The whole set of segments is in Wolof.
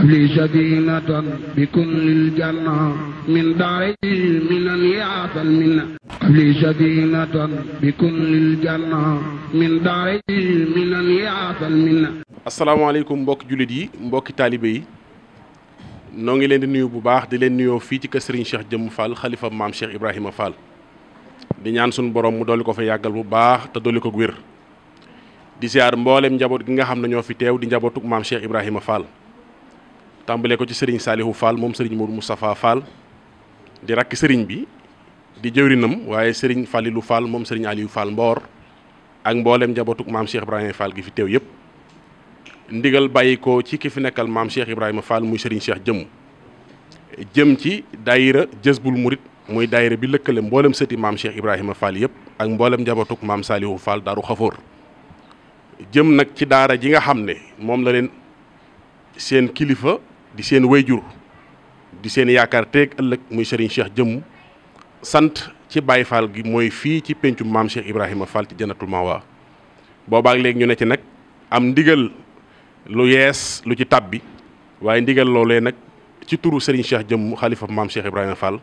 li sadinatan bi kullil janna min daari minan yaatal minna li sadinatan bi kullil janna min daari minan yaatal minna. asalaamaaleykum mbokki jullit yi mbokki taalibe yi noo ngi leen di nuyu bu baax di leen nuyoo fii ci kër Serigne Cheikh Jëmm Fall xalifa maam Cheikh Ibrahima Fall di ñaan suñu borom mu dolli ko fa yàggal bu baax te dolli ko wér di ziar mboolem njaboot gi nga xam ne ñoo fi teew di njabootuk maam Cheikh Ibrahima Fall tàmbalee ko ci Serigne Salihu Fall moom Serigne Mourou Moustapha Fall di rakki Serigne bi di jëwrinam waaye Serigne Fallilou Fall moom Serigne Aliou Fall Mboor ak mboolem njabootuk maam Cheikh Ibrahima Fall gi fi teew yëpp. ndigal bàyyi ko ci ki fi nekkal maam Cheikh Ibrahima Fall muy Serigne Cheikh jëm ci daayira Jazbul Murid muy daayira bi lëkkale mboolem sëti maam Cheikh Ibrahima Fall yëpp ak mboolem njabootuk maam Salihu Fall Daaru Xafoor jëm nag ci daara ji nga xam ne moom la leen seen kilifa di seen wayjur di seen yaakaar teeg ëllëg muy Serigne Cheikh Jëmm sant ci Baye Fall gi mooy fii ci pencum maam Cheikh Ibrahima Fall ci Jannatul Mahwa boobaak léegi ñu ne ci nag am ndigal lu yees lu ci tabbi waaye ndigal loolee nag ci turu Serigne Cheikh Jëmm xalifa maam Cheikh Ibrahima Fall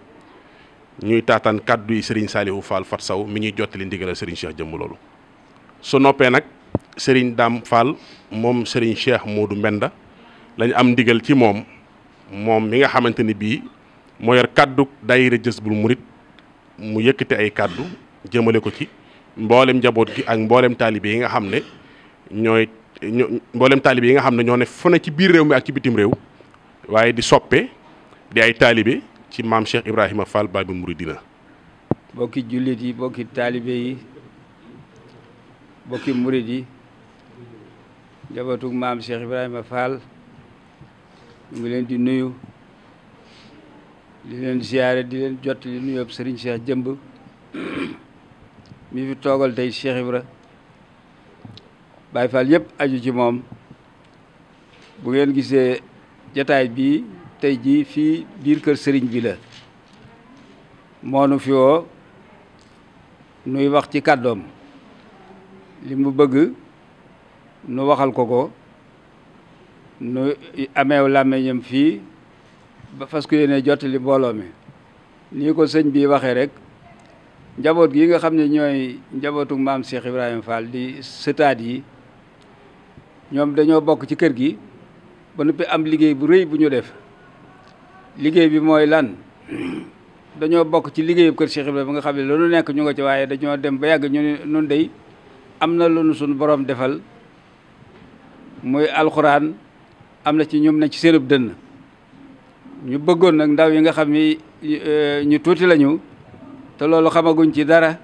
ñuy taataan kàddu yi Serigne Salihu Fall Fat Saw mi ñuy jottali ndigalal Serigne Cheikh Jëmm loolu. su noppee nag Serigne Dame Fall moom Serigne Cheikh Modou Mbenda lañ am ndigal ci moom mi nga xamante ni bii moo yor kàddu daayira Jazbul Murid mu yëkkati ay kàddu jëmale ko ci mboolem njaboot gi ak mboolem taalibe yi nga xam ne mboolem taalibe yi nga xam ne ñoo ne fu ne ci biir réew mi ak ci bitim réew waaye di soppe di ay taalibe ci maam Cheikh Ibrahima Fall Baabul Muridina. bokki jullit yi bokki taalibe yi bokki murid yi njabootug maam Cheikh Ibrahima Fall ñu ngi leen di nuyu di leen ziyaare di leen jot li nuyoo Serigne Cheikh Jëmb mi fi toogal tey Cheikh Ibra Baye Fall yëpp aju ci moom bu ngeen gisee jataay bii tey jii fii biir kër sëriñ bi la moonu fi woo nuy wax ci kàddoom li mu bëgg nu waxal ko nu ameew làmmiñam fii ba fas ko yéene jottali mbooloo mi nii ko sëñ bi waxee rek njaboot gi nga xam ne ñooy njabootu maam Cheikh Ibrahima Fall di sëtaat yi ñoom dañoo bokk ci kër gi ba noppi am liggéey bu rëy bu ñu def liggéey bi mooy lan dañoo bokk ci liggéeyu kër Cheikh Ibrahima ba nga xam ne lu nekk ñu nga ci waaye dañoo dem ba yàgg ñu ne nun dey am na lu nu suñu borom defal muy alxuraan am na ci ñoom na ci seenub dënn ñu bëggoon nag ndaw yi nga xam ni ñu tuuti lañu te loolu xamaguñ ci dara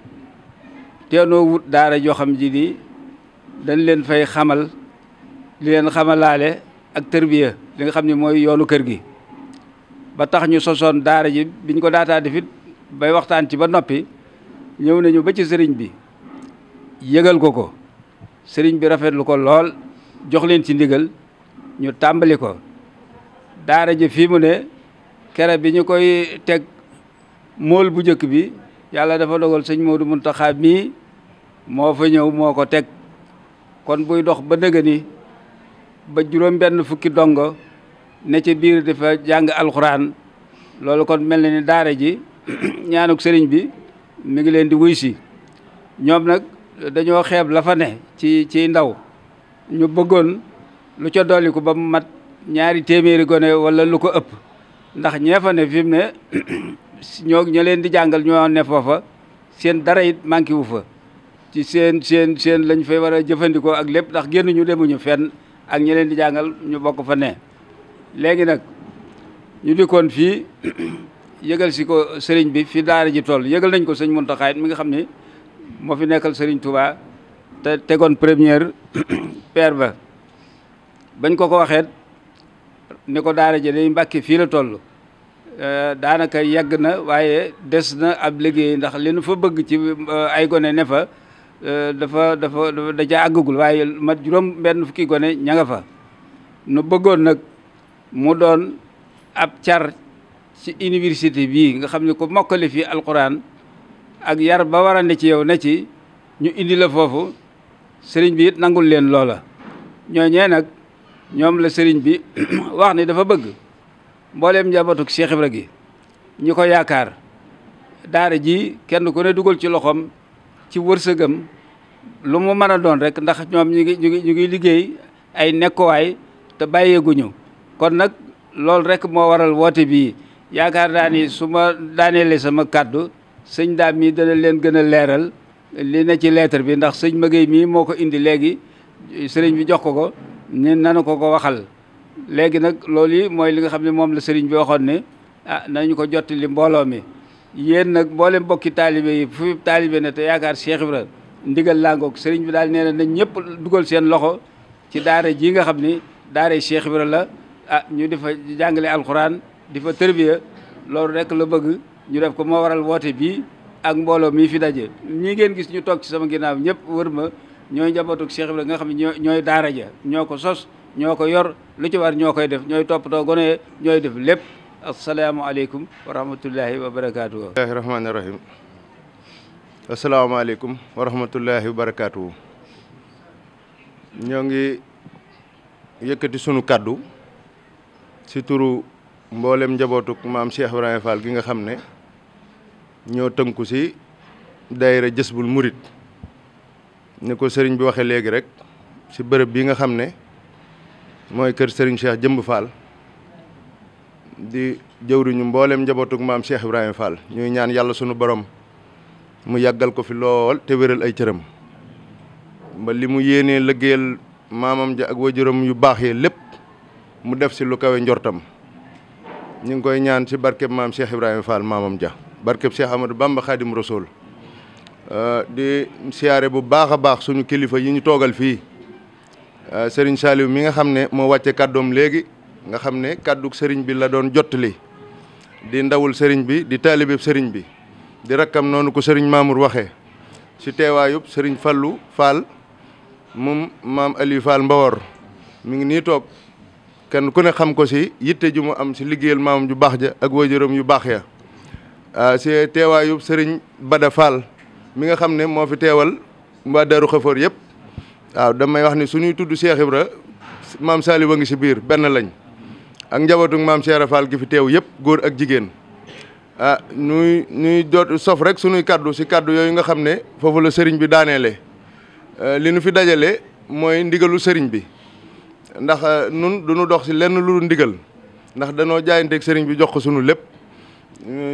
teenoo wut daara joo xam ji ni dañ leen fay xamal li leen xamalaale ak tërbiya li nga xam ne mooy yoonu kër gi ba tax ñu sosoon daara ji biñ ko daataa defit bay waxtaan ci ba noppi ñëw nañu ba ci sëriñ bi yëgal ko sëriñ bi rafetlu ko lool jox leen ci ndigal ñu tàmbali ko daara ji fii mu ne kere bi ñu koy teg mool bu njëkk bi yàlla dafa dogal sëñ Modou Mountakha mii moo fa ñëw moo ko teg kon buy dox ba dëgg ni ba juróom benn fukki dongo ne ci biir dafa jàng alxuraan loolu kon mel na ni daara ji ñaanuk sëriñ bi mi ngi leen di wuy si ñoom nag dañoo xeeb la fa ne ci ndaw ñu bëggoon lu ca dolliku ba mu mat 200 gone wala lu ko ëpp ndax ñee fa ne fi mu ne ñoo ña leen di jàngal ñoo ne foofa seen dara it manqué wu fa ci seen lañ fay war a jëfandikoo ak lépp ndax génnuñu demuñu fenn ak ñi leen di jàngal ñu bokk fa ne léegi nag ñu dikkoon fii yëgal si ko sëriñ bi fi daara ji toll yëgal nañ ko sëñ Mountakha mi nga xam ne moo fi nekkal sëriñ Touba te tegoon première pierre ba bañ ko waxeet ni ko daara ji day Mbàkke fii la toll daanaka yegg na waaye des na ab liggéey ndax li nu fa bëgg ci ay gone ne fa dafa da àggagul waaye mat juróom benn fukki gone ña nga fa nu bëggoon nag mu doon ab car ci université bii nga xam ne ko mokkale fii alquran ak yar ba war a ne ci yow ne ci ñu indi la foofu sëriñ bi it nangul leen loola ñooñee nag ñoom la sëriñ bi wax ni dafa bëgg mbooleem njabootuk Cheikh Ibra gi ñi ko yaakaar daara ji kenn ku ne dugal ci loxoom ci wërsëgam lu mu mën a doon rek ndax ñoom ñu ngi liggéey ay nekkuwaay te bàyyeeguñu kon nag loolu rek moo waral woote bii yaakaar naa ni su ma daaneele sama kàddu sëñ daam mi dana leen gën a leeral li ne ci lettre bi ndax sëñ Maguette mii moo ko indi léegi sëriñ bi jox ko ne nanu ko waxal léegi nag loolu yi mooy li nga xam ne moom la sëriñ bi waxoon ne nañu ko jottali mbooloo mi yéen nag mboolem bokki taalibe yi fu taalibe ne te yaakaar Cheikh Ibra ndigal langoog sëriñ bi daal nee na nañ ñëpp dugal seen loxo ci daara ji nga xam ni daara Cheikh Ibra la ñu di fa jàngale alxuraan di fa tërbiya loolu rek la bëgg ñu def ko moo waral woote bii ak mbooloo mii fi daje ñi ngeen gis ñu toog ci sama ginnaaw ñëpp wër ma ñooy njabootu Cheikh Ibra nga xam ne ñooy daara ja ñoo ko sos ñoo ko yor lu ci war ñoo koy def ñooy toppatoo gone ñooy def lépp asalaamaaleykum wa rahmatullahi wa barakaatu. bismillahi rahmaani rahim asalaamaaleykum wa rahmatullahi wa barakaatu. ñoo ngi yëkkati sunu kàddu ci turu mboolem njabootuk maam Cheikh Ibrahima Fall gi nga xam ne ñoo tënku ci daayira Jësbul Murit ni ko sëriñ bi waxee léegi rek ci bërëb bi nga xam ne mooy kër sëriñ Cheikh Jëmb Fall di jëwriñu mboolem njabootuk maam Cheikh Ibrahima Fall ñuy ñaan yàlla sunu borom mu yàggal ko fi lool te wéral ay cëram ba li mu yéenee liggéeyal maamam ja ak wajuram yu baax yi lépp mu def ci lu kawe njortam ñu ngi koy ñaan ci barkeb maam Cheikh Ibrahima Fall maamam ja barkeb Cheikh Amadou Bamba Khadim Rasoul di siyaare bu baax a baax suñu kilifa yi ñu toogal fii Serigne Saliou mi nga xam ne moo wàcce kàddoom léegi nga xam ne kàdduk sëriñ bi la doon jottali di ndawul sëriñ bi di taalibeb sëriñ bi di rakkam noonu ko sëriñ Mamour waxee ci teewaayub sëriñ Fallou Fall moom maam Aliou Fall Mbawor mi ngi nii toog kenn ku ne xam ko ci yitte ju mu am ci liggéeyal maamam ju baax ja ak waajuram yu baax ya ci teewaayub sëriñ Bada Fall mi nga xam ne moo fi teewal mbaa Daaru Xafoor yëpp waaw damay wax ni suñuy tudd Cheikh Ibra maam Saliou a ngi ci biir benn lañ ak njabootu maam Cheikh Fall gi fi teew yëpp góor ak jigéen ñuy doot sof rek suñuy kaddu ci kaddu yooyu nga xam ne foofu la sëriñ bi daaneele li nu fi dajale mooy ndigalu sëriñ bi ndax nun duñu dox ci lenn lu ndigal ndax danoo jaayanteeg sëriñ bi jox ko sunu lépp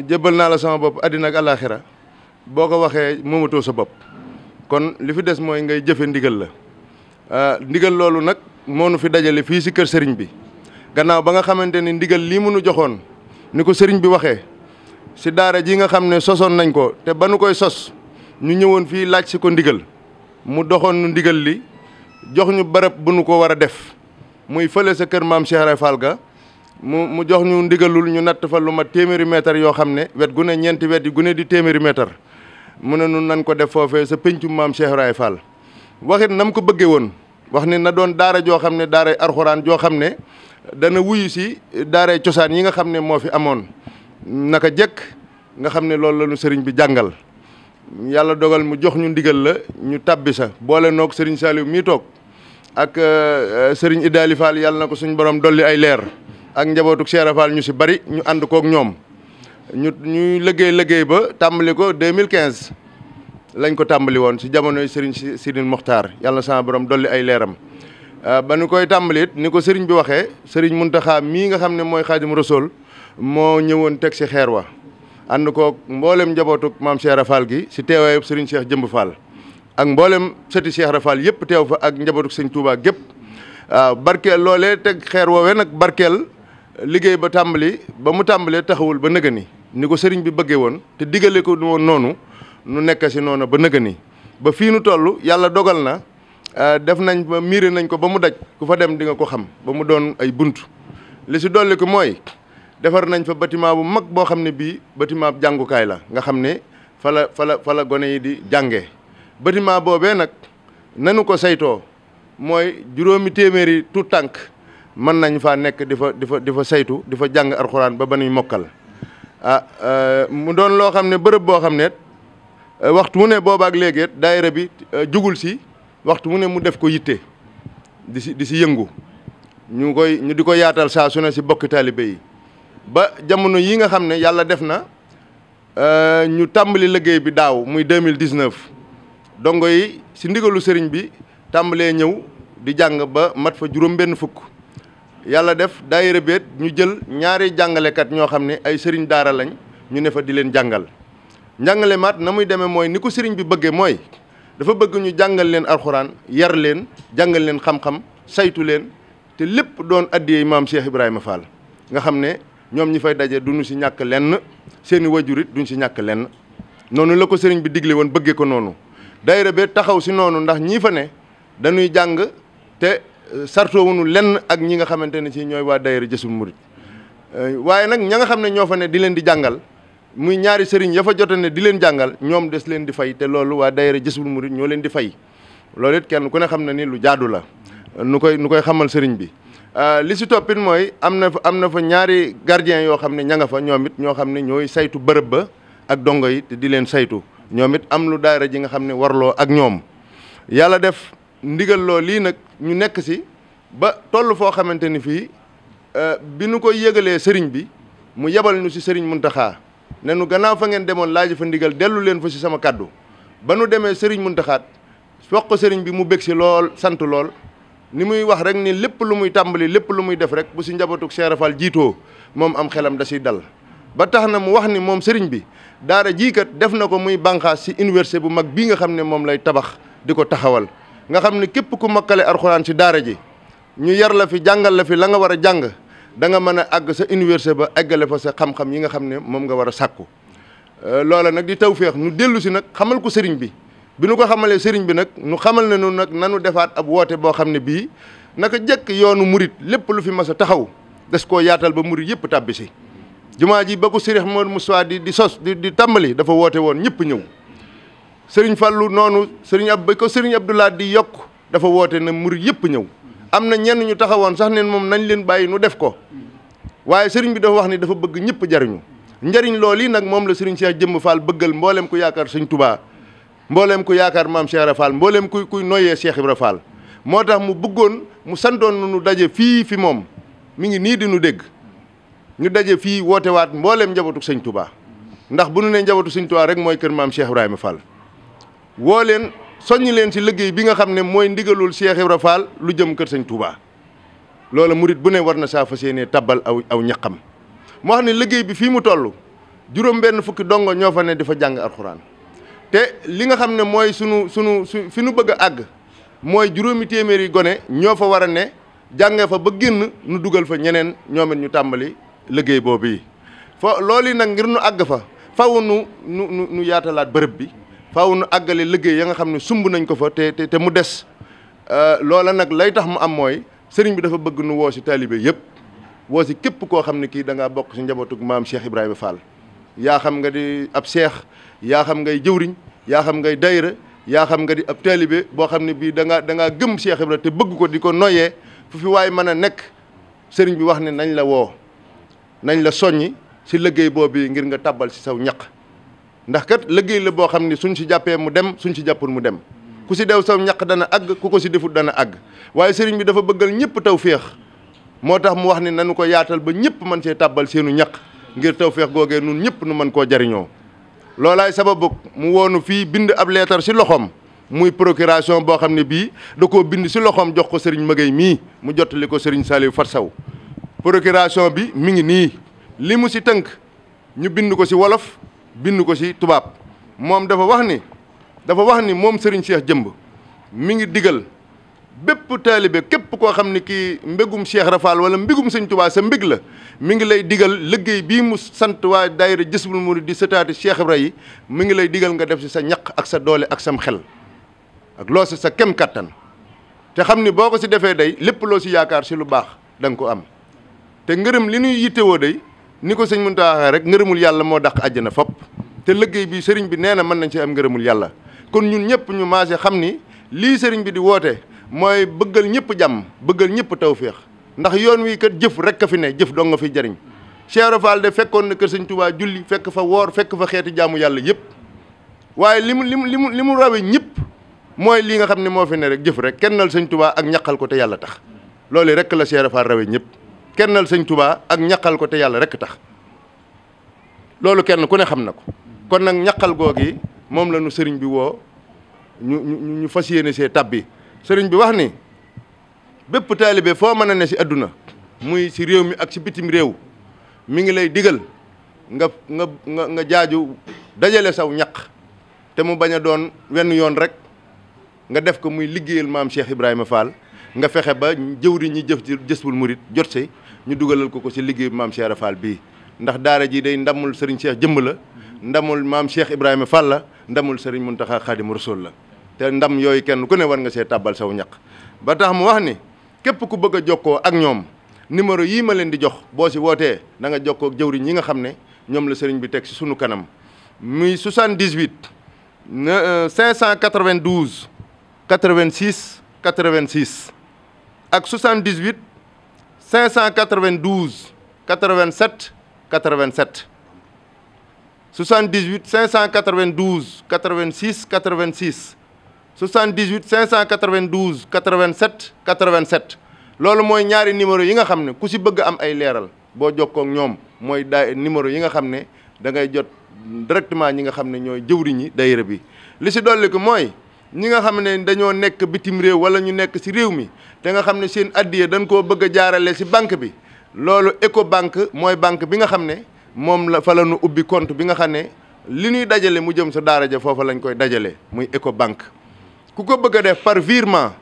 jébbal naa la sama bopp àddina ak àllaaxira boo ko waxee moomatoo sa bopp kon li fi des mooy ngay jëfe ndigal la ndigal loolu nag moo nu fi dajale fii ci kër sëriñ bi gannaaw ba nga xamante ni ndigal lii mënu joxoon ni ko sëriñ bi waxee ci daara ji nga xam ne sosoon nañ ko te ba nu koy sos ñu ñëwoon fii laaj ci ko ndigal mu doxoon nu ndigal li jox ñu barab bu nu ko war a def muy fële sa kër maam Cheikh Ibra Fall ga mu jox ñu ndigalul ñu natt fa lu mat téeméeri mètre yoo xam ne wet gu ne ñeenti wet yi gu ne di téeméeri mètre mu ne nun nan ko def foofee sa péncum maam Cheikh Ibra Fall waxit nam ko bëggee woon wax ni na doon daara joo xam ne daaray arxuraan joo xam ne dana wuyu si daaray cosaan yi nga xam ne moo fi amoon naka jëkk nga xam ne loolu la ñu sëriñ bi jàngal yàlla dogal mu jox ñu ndigal la ñu tabbi sa boole noog sëriñ Saliou mii toog ak sëriñ Idaali Fall yàlla na ko suñu borom dolli ay leer ak njabootu Cheikh Fall ñu si bari ñu ànd kook ñoom ñuy liggéey ba tàmbali ko 2015 lañ ko tàmbali woon si jamonoy sëriñ Sidine Mokhtar yàlla na sama borom dolli ay leeram ba nu koy tàmbali it ni ko sëriñ bi waxee sëriñ Muntaxa mii nga xam ne mooy Xaadim Rasul moo ñëwoon teg si xeer wa ànd koog mboolem njabootu maam Cheikh Fall gi si teewaayub sëriñ Cheikh Jëmb Fall ak mboolem sëti Cheikh Fall yëpp teew fa ak njabootu sëriñ Touba gépp waaw barkeel loolee teg xeer woowee nag barkeel liggéey ba tàmbali ba mu tàmbalee taxawul ba nëga ni ko sëriñ bi bëggee woon te digale ko woon noonu nu nekk si noonu ba nëga ni ba fii nu toll yàlla dogal na def nañ ba miire nañ ko ba mu daj ku fa dem di nga ko xam ba mu doon ay bunt li si dolli ko mooy defar nañ fa bâtiment bu mag boo xam ne bii bâtiment bu jàngukaay la nga xam ne fa la gone yi di jàngee bâtiment boobee nag nanu ko saytoo mooy juróomi téeméeri tout tànk mën nañ faa nekk di fa saytu di fa jàng alxuraan ba nuy mokkal mu doon loo xam ne bërëb boo xam ne waxtu mu ne boobaak léegi daayira bi jugul si waxtu mu ne mu def ko yitte di si yëngu ñu di ko yaatal saa su ne si bokki taalibe yi ba jamono yi nga xam ne yàlla def na ñu tàmbali liggéey bi daaw muy 2019 dongo yi si ndigalu sëriñ bi tàmbalee ñëw di jàng ba mat fa juróom-benn fukk yàlla def daayira beet ñu jël ñaari jàngalekat ñoo xam ne ay sëriñ daara lañ ñu ne fa di leen jàngal njàngale maat na muy demee mooy ni ko sëriñ bi bëggee mooy dafa bëgg ñu jàngal leen alxuraan yar leen jàngal leen xam-xam saytu leen te lépp doon addiyee maam Cheikh Ibrahima Fall nga xam ne ñoom ñi fay daje duñu si ñàkk lenn seeni wajurit duñ si ñàkk lenn noonu la ko sëriñ bi digle woon bëggee ko noonu daayira be taxaw si noonu ndax ñii fa ne dañuy jàng te sartoowunu lenn ak ñi nga xamante ne si ñooy waa daayira Jazbul Murid waaye nag ña nga xam ne ñoo fa ne di leen di jàngal muy ñaari sëriñ ya fa jote ne di leen jàngal ñoom des leen di fay te loolu waa daayira Jazbul Murid ñoo leen di fay loolu it kenn ku ne xam ne ni lu jaadu la nu koy xamal sëriñ bi li si toppit mooy am na fa ñaari gardien yoo xam ne ña nga fa ñoom it ñoo xam ne ñooy saytu bërëb ba ak dongo yi te di leen saytu ñoom it am lu daayira ji nga xam ne warloo ak ñoom yàlla def ndigal loo lii nag ñu nekk si ba toll foo xamante ni fii bi nu koy yëgalee sëriñ bi mu yebal ñu si sëriñ Muntaxa ne nu gannaaw fa ngeen demoon laaj fa ndigal dellu leen fa si sama kaddu ba nu demee sëriñ Muntaxaat wax ko sëriñ bi mu bég si lool sant lool ni muy wax rek ni lépp lu muy tàmbali lépp lu muy def rek bu si njabootuk Cheikh Ibra Fall jiitoo moom am xelam da siy dal ba tax na mu wax ni moom sëriñ bi daara jiikat def na ko muy bànqaas si université bu mag bii nga xam ne moom lay tabax di ko taxawal nga xam ne képp ku makkale alxuraan si daara ji ñu yar la fi jàngal la fi la nga war a jàng da nga mën a àgg sa université ba eggale fa sa xam-xam yi nga xam ne moom nga war a sàkku loola nag di tawféex nu dellu si nag xamal ko sëriñ bi bi nu ko xamalee sëriñ bi nag nu xamal ne nu nag nanu defaat ab woote boo xam ne bii naka jëkk yoonu murit lépp lu fi mas a taxaw des koo yaatal ba murit yëpp tàbbi si jumaa ji ba ko Sëriñ Mouhamadou Moustapha di sos di tàmbali dafa woote woon ñëpp ñëw sëriñ Fallu noonu ba ko sëriñ Abdoulaye di yokk dafa woote na murit yëpp ñëw am na ñenn ñu taxawoon sax ne moom nañ leen bàyyi nu def ko waaye sëriñ bi dafa wax ni dafa bëgg ñëpp jariñu njariñ loolu yi nag moom la sëriñ Cheikh Jëmm Fall bëggal mboolem ku yaakaar sëñ Touba mboolem ku yaakaar maam Cheikh Ibra Fall mboolem kuy noyyee Cheikh Ibra Fall moo tax mu bëggoon mu santoon nu daje fii fi moom mi ngi nii di nu dégg ñu daje fii woote waat mboolem njabootu sëñ Touba ndax bu nu ne njabootu sëñ Touba rek mooy kër maam Cheikh Ibrahima Fall woo leen soññi leen si liggéey bi nga xam ne mooy ndigalul Cheikh Ibra Fall lu jëm kër sëñ Touba loola murit bu ne war na saa fas yéenee tabbal aw ñaqam moo xam ne liggéey bi fii mu toll juróom benn fukki dongo ñoo fa ne di fa jàng alxuraan te li nga xam ne mooy sunu fi nu bëgg a àgg mooy juróomi téeméeri gone ñoo fa war a ne jànge fa ba génn nu dugal fa ñeneen ñoomit ñu tàmbali liggéey boobu yi loolu yi nag ngir nu àgg fa faw nu yaatalaat bërëb bi faw nu àggale liggéey ya nga xam ne sumb nañ ko fa te mu des loola nag lay tax mu am mooy sëriñ bi dafa bëgg nu woo si taalibe yëpp woo si képp koo xam ne kii da ngaa bokk si njabootug maam Cheikh Ibrahima Fall yaa xam nga di ab seex yaa xam ngay jëwriñ yaa xam ngay dayra yaa xam nga di ab taalibe boo xam ne bii da ngaa gëm Cheikh Ibrahima te bëgg ko di ko noyyee fu fi waaye mën a nekk sëriñ bi wax ne nañ la woo nañ la soññi si liggéey boobu ngir nga tabbal si saw ñaq ndax kat liggéey la boo xam ne suñ si jàppee mu dem suñ si jàppul mu dem ku si dew saw ñaq dana àgg ku ko si defut dana àgg waaye sëriñ bi dafa bëggal ñëpp taw féex moo tax mu wax ne nañu ko yaatal ba ñëpp mën see tàbbal seenu ñaq ngir taw féex googee nun ñëpp nu mën koo jariñoo loolaay sababu mu woonu fii bind ab leetar si loxoom muy procuration boo xam ne bii da koo bind si loxoom jox ko sëriñ Magay mii mu jottali ko sëriñ Saliou Fat Saw procuration bi mi ngi nii li mu si tënk ñu bind ko si wolof bind ko si tubaab moom dafa wax ni moom sëriñ Cheikh Jëmb mi ngi digal bépp taalibe képp koo xam ne kii mbégum Cheikh Rafal wala mbégum sëñ Touba sa mbég la mi ngi lay digal liggéey bii mu sant waa daayira Jazbul Murid di sëtaati Cheikh Ibra yi mi ngi lay digal nga def si sa ñaq ak sa doole ak sam xel ak loo si sa kem kattan te xam ni boo ko si defee day lépp loo si yaakaar si lu baax da nga ko am te ngërëm li ñuy yittewoo day ni ko sëñ Muntaxa waxee rek ngërëmul yàlla moo dàq àjjana fopp te liggéey bi sëriñ bi nee na mën nañ si am ngërëmul yàlla kon ñun ñëpp ñu maase xam ni lii sëriñ bi di woote mooy bëggal ñëpp jàmm bëggal ñëpp tawféex ndax yoon wi kat jëf rek a fi ne jëf dong nga fi jariñ Cheikh Ibra Fall de fekkoon na kër sëñ Touba julli fekk fa woor fekk fa xeeti jaamu yàlla yëpp waaye li mu rawee ñëpp mooy lii nga xam ne moo fi ne rek jëf rek kennal sëñ Touba ak ñaqal ko te yàlla tax loolu rek la Cheikh Fall rawe ñëpp kennal sëñ Touba ak ñaqal ko te yàlla rek tax loolu kenn ku ne xam na ko kon nag ñaqal googi moom la nu sëriñ bi woo ñu fas yéene see tabbi sëriñ bi wax ni bépp taalibe foo mën a ne si àdduna muy si réew mi ak si bitim réew mi ngi lay digal nga jaaju dajale saw ñaq te mu bañ a doon wenn yoon rek nga def ko muy liggéeyal maam Cheikh Ibrahima Fall nga fexe ba jëwri ñi jëf ci Jazbul Murid jot si ñu dugalal ko si liggéey maam Cheikh Fall bii ndax daara ji day ndamul sëriñ Cheikh jëmb la ndamul maam Cheikh Ibrahima Fall la ndamul sëriñ Muntaxa Xaadimu Rasuul la te ndam yooyu kenn ku ne war nga see tàbbal saw ñaq ba tax mu wax ni képp ku bëgg a jokkoo ak ñoom numéro yii ma leen di jox boo si wootee da nga jokkoo ak jëwriñ ñi nga xam ne ñoom la sëriñ bi teg si sunu kanam muy 78 592 86 86 ak 78 592 87 87 78 592 86 86 78 592 87 87 loolu mooy ñaari numéro yi nga xam ne ku si bëgg am ay leeral boo jokkoo ak ñoom mooy numéro yi nga xam ne da ngay jot directement ñi nga xam ne ñooy jëwriñi daayira bi li si dolli ko mooy ñi nga xam ne dañoo nekk bitim réew wala ñu nekk si réew mi te nga xam ne seen addiya dañ koo bëgg a jaarale si banque bi loolu Ecobank mooy banque bi nga xam ne moom la fa la ñu ubbi compte bi nga xam ne li ñuy dajale mu jëm sa daara ja foofa lañ koy dajale muy Ecobank ku ko bëgg a def par virement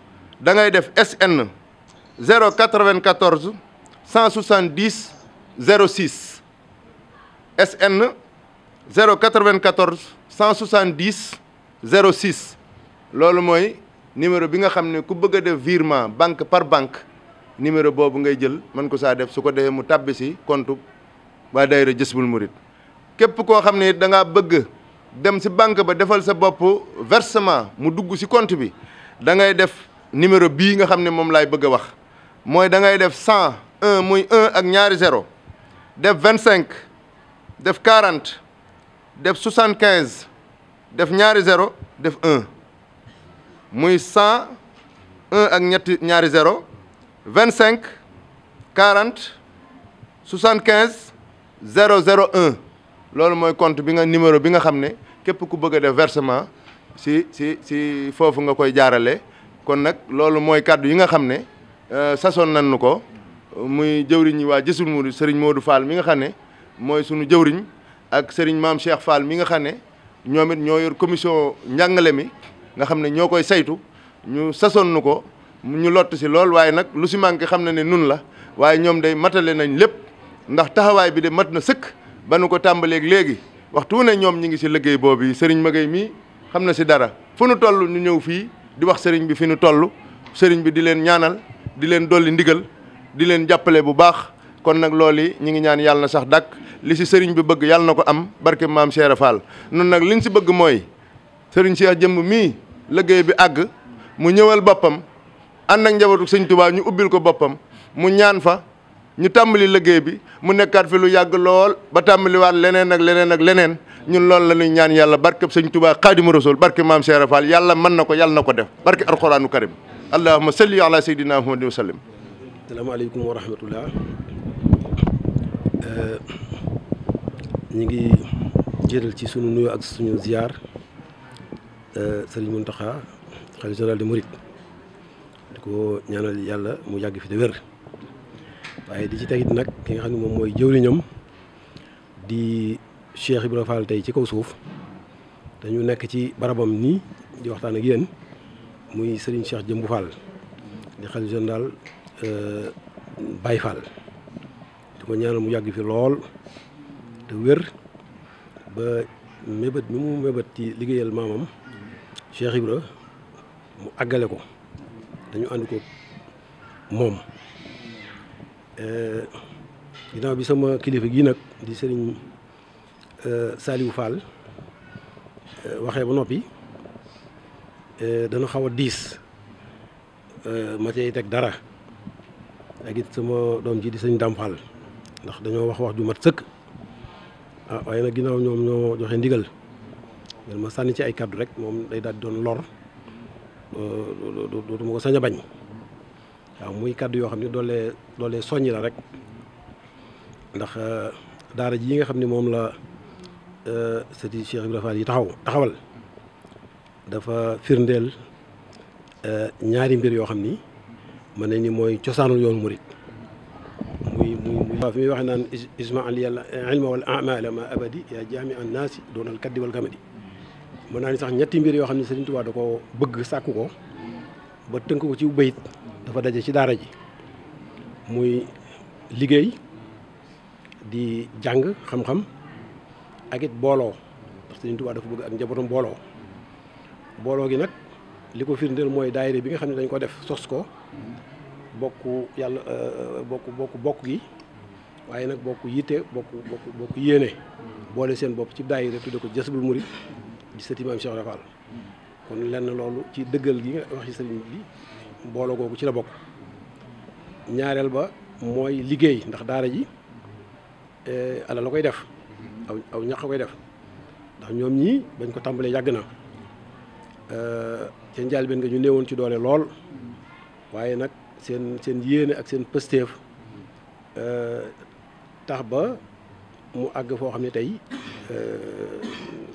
da ngay def SN 094 170 06 SN 094 170 06 loolu mooy numéro bi nga xam ne ku bëgg a def virement banque par banque numéro boobu ngay jël mën ko saa def su ko defee mu tàbbi si compte waa daayira Jazbul Murid képp koo xam ne da ngaa bëgg dem si banque ba defal sa bopp versement mu dugg si compte bi da ngay def numéro bii nga xam ne moom laay bëgg a wax mooy da ngay def 101 muy 1 ak ñaari 0 def 25 def 40 def 75 def ñaari 0 def 1 muy 101 ak ñaari 0 25 40 75 001 loolu mooy compte bi nga numéro bi nga xam ne képp ku bëgg a def versement si foofu nga koy jaarale kon nag loolu mooy kàddu yi nga xam ne sasoon nañu ko muy jëwriñ ñi waa Jazbul Murid Serigne Modou Fall mi nga xam ne mooy sunu jëwriñ ak Serigne Maam Cheikh Fall mi nga xam ne ñoom it ñoo yor commission njàngale mi nga xam ne ñoo koy saytu ñu sasoon nu ko ñu lott si lool waaye nag lu si manqué xam na ne nun la waaye ñoom day matale nañ lépp ndax taxawaay bi de mat na sëkk ba nu ko tàmbaleeg léegi waxtu ne ñoom ñi ngi si liggéey boobu Serigne Magay mii xam na si dara fu nu toll ñu ñëw fii di wax Serigne bi fi nu toll Serigne bi di leen ñaanal di leen dolli ndigal di leen jàppale bu baax kon nag loolu ñi ngi ñaan yàlla na sax dàkk li si Serigne bi bëgg yàlla na ko am barke maam Cheikh Fall nun nag liñ si bëgg mooy Serigne Cheikh jëmb mii liggéey bi àgg mu ñëwal boppam ànd ak njabootu Sëñ Tuubaa ñu ubbil ko boppam mu ñaan fa ñu tàmbali liggéey bi mu nekkaat fi lu yàgg lool ba tàmbaliwaat leneen ak leneen ak leneen ñun loolu la ñuy ñaan yàlla barke Sëñ Tuubaa Xaadimu Rasuul barke maam Cheikh Fall yàlla mën na ko yàlla na ko def barke alquraanu karim allahumma salli ala sayyidina muhammadin wa sallim. asalaamaaleykum wa rahmatullah ñu ngi jëral ci sunu nuyoo ak suñu ziar Serigne Mountakha xalifa général des Mourides di ko ñaanal yàlla mu yàgg fi de wér waaye di ci tegit nag ki nga xam ne moom mooy jëwriñam di Cheikh Ibrahima Fall tey ci kaw suuf dañu nekk ci barabam nii di waxtaan ak yéen muy Serigne Cheikh Jëmbu Fall di xalifa général Baye Fall di ko ñaanal mu yàgg fi lool te wér ba mébét mi mu mébét ci liggéeyal maamam Cheikh Ibra mu àggale ko dañu ànd ko moom ginnaaw bi sama kilifa gii nag di Serigne Saliou Fall waxee ba noppi dana xaw a diis ma cay teg dara ak it sama doom ji di Serigne Dame Fall ndax dañoo wax ju mat sëkk waaye nag ginnaaw ñoom ñoo joxe ndigal ngeen ma sànni ci ay kàddu rek moom day daal di doon lor dootuma ko sañ a bañ waaw muy kàddu yoo xam ne doolee soññi la rek ndax daara ji yi nga xam ne moom la sëti Cheikh Ibrahima Fall yi taxawal dafa firndeel ñaari mbir yoo xam ni mën nañ ni mooy cosaanul yoonu murit muy waaw fi muy waxee naan isma al yàlla ilma wal amala ma abadi yaa jaami an naasi doonal kaddi wal kamadi mën naa ni sax ñetti mbir yoo xam ne Sëriñ Tuubaa da ko bëgg sàkku ko ba tënk ko ci bayit dafa daje ci daara ji muy liggéey di jàng xam-xam ak it booloo ndax Sëriñ Tuubaa dafa bëgg ak njabootam booloo gi nag li ko firndeel mooy daayira bi nga xam ne dañ ko def sos ko bokk yàlla bokk gi waaye nag bokk yitte bokk yéene boole seen bopp ci daayira tudde ko Jazbul Murid di sëti Maam Cheikh Ibra Fall kon lenn loolu ci dëggal gi nga wax ci sëriñ bi booloo googu ci la bokk ñaareel ba mooy liggéey ndax daara ji ala la koy def aw ñaq koy def ndax ñoom ñii bañ ko tàmbalee yàgg na seen njëlbéen nga ñu néewoon ci doole lool waaye nag seen yéene ak seen pësteef tax ba mu àgg foo xam ne tey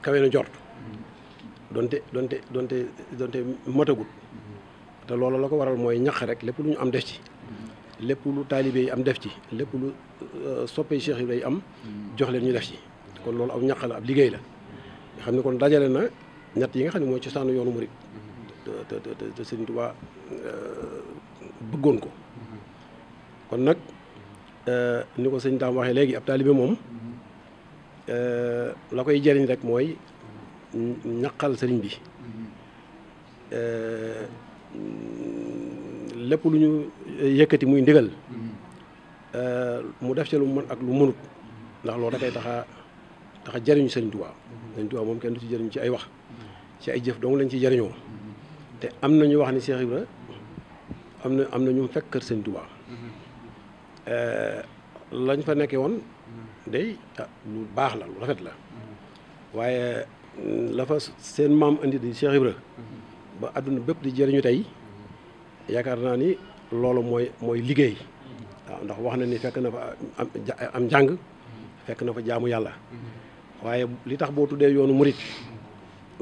kawe na njort donte motagut te loolu la ko waral mooy ñaq rek lépp lu ñu am def ci lépp lu taalibe yi am def ci lépp lu soppee Cheikh yi am jox leen ñu def ci kon loolu aw ñaq la ab liggéey la nga xam ne kon dajale na ñett yi nga xam ne mooy cosaanu yoonu murit te Sëriñ Tuubaa bëggoon ko kon nag ni ko sëñ Daam waxee léegi ab taalibe moom la koy jëriñ rek mooy ñaqal sëriñ bi lépp lu ñu yëkkati muy ndigal mu def ci lu mën ak lu mënut ndax loolu da koy taxa jëriñu Sëriñ Tuubaa Sëriñ Tuubaa moom kenn du ci jëriñu ci ay wax ci ay jëf dong lañ ci jëriñoo te am na ñu wax ni Cheikh Ibra am na ñu fekk kër Sëriñ Tuubaa lañ fa nekkee woon day lu baax la lu rafet la waaye la fa seen maam indi di Cheikh Ibra ba àdduna bépp di jëriñu tey yaakaar naa ni loolu mooy liggéey waaw ndax wax na ni fekk na fa am njàng fekk na fa jaamu yàlla waaye li tax boo tuddee yoonu murit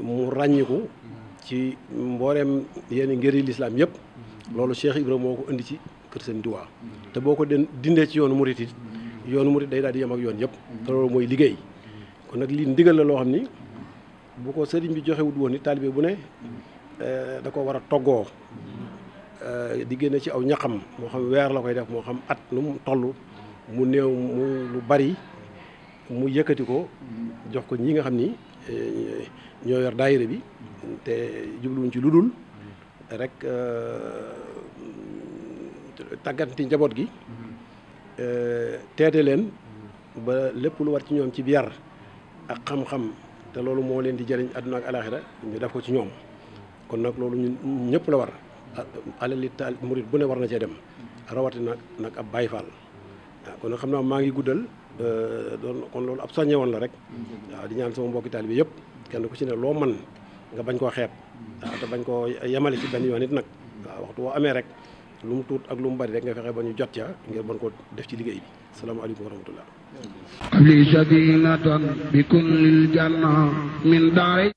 mu ràññiku ci mbooleem yenn ngëri lislaam yëpp loolu Cheikh Ibra moo ko indi ci kër Sëriñ Tuubaa te boo ko dindee ci yoonu murit it yoonu murit day daal di yem ak yoon yëpp te loolu mooy liggéey kon nag lii ndigal la loo xam ni bu ko sëriñ bi joxewut woon ni taalibe bu ne da ko war a toggoo di génne ci aw ñaxam moo xam weer la koy def moo xam at nu mu toll mu néew mu lu bari mu yëkkati ko jox ko ñi nga xam ni ñoo yor daayira bi te jubluwuñ ci lu dul rek tàgganti njaboot gi teete leen ba lépp lu war ci ñoom ci yar ak xam-xam te loolu moo leen di jëriñ àdduna ak alaaxira ñu def ko ci ñoom kon nag loolu ñun ñëpp la war alali taal murit bu ne war na cee dem rawatina nag ab Baay Faal waaw kon nag xam naa maa ngi guddal kon loolu ab soññe woon la rek waaw di ñaan sama mbokki taalibe yëpp kenn ku ci ne loo man nga bañ koo xeeb waaw te bañ koo yemale ci benn yoon it nag waaw waxtu boo amee rek lu mu tuut ak lu mu bari rek nga fexe ba ñu jot ca ngir mën ko def ci liggéey bi salaamaaleykum wa rahmatullah li sadinatan bi kullil janna min daari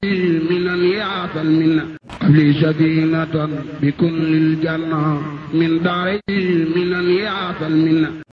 minan yaatal minna li sadinatan bi kullil janna min daari minan yaatal minna